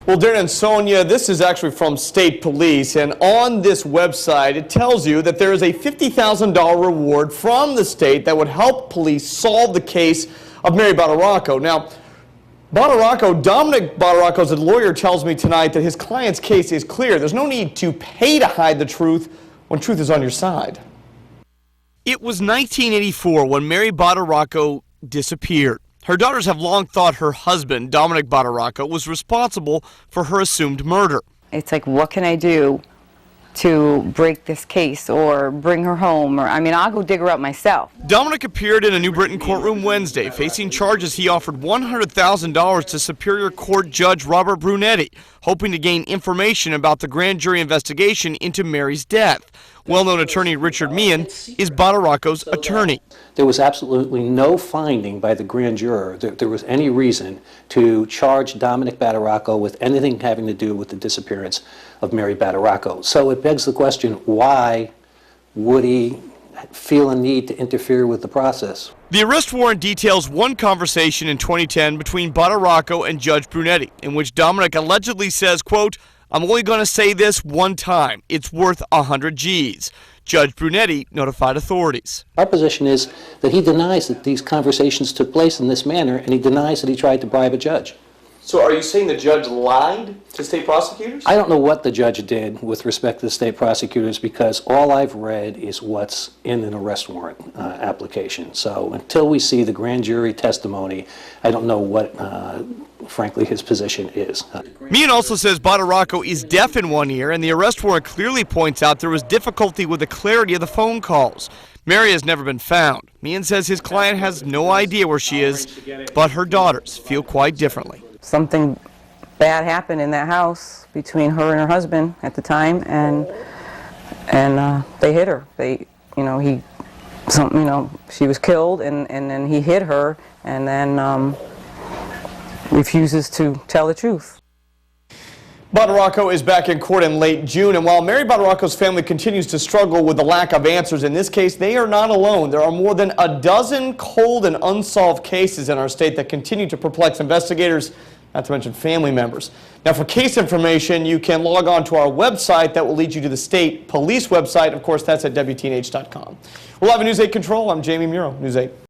Well, Darren and Sonia, this is actually from state police, and on this website it tells you that there is a $50,000 reward from the state that would help police solve the case of Mary Badaracco. Now, Dominic Badaracco's lawyer tells me tonight that his client's case is clear. There's no need to pay to hide the truth when truth is on your side. It was 1984 when Mary Badaracco disappeared. Her daughters have long thought her husband, Dominic Badaracco, was responsible for her assumed murder. It's like, what can I do to break this case or bring her home? Or, I mean, I'll go dig her up myself. Dominic appeared in a New Britain courtroom Wednesday, facing charges he offered $100,000 to Superior Court Judge Robert Brunetti, hoping to gain information about the grand jury investigation into Mary's death. Well-known attorney Richard Meehan is Badaracco's attorney. There was absolutely no finding by the grand juror that there was any reason to charge Dominic Badaracco with anything having to do with the disappearance of Mary Badaracco. So it begs the question, why would he feel a need to interfere with the process? The arrest warrant details one conversation in 2010 between Badaracco and Judge Brunetti, in which Dominic allegedly says, quote, "I'm only going to say this one time. It's worth 100 G's. Judge Brunetti notified authorities. Our position is that he denies that these conversations took place in this manner, and he denies that he tried to bribe a judge. So are you saying the judge lied to state prosecutors? I don't know what the judge did with respect to the state prosecutors, because all I've read is what's in an arrest warrant application. So until we see the grand jury testimony, I don't know what, frankly, his position is. Meehan also says Badaracco is deaf in one ear, and the arrest warrant clearly points out there was difficulty with the clarity of the phone calls. Mary has never been found. Meehan says his client has no idea where she is, but her daughters feel quite differently. Something bad happened in that house between her and her husband at the time, and they hit her. She was killed, and then he hit her, and then refuses to tell the truth. Badaracco is back in court in late June, and while Mary Badaracco's family continues to struggle with the lack of answers in this case, they are not alone. There are more than a dozen cold and unsolved cases in our state that continue to perplex investigators, not to mention family members. Now, for case information, you can log on to our website that will lead you to the state police website. Of course, that's at WTNH.com. We'll have a News 8 Control. I'm Jamie Muro, News 8.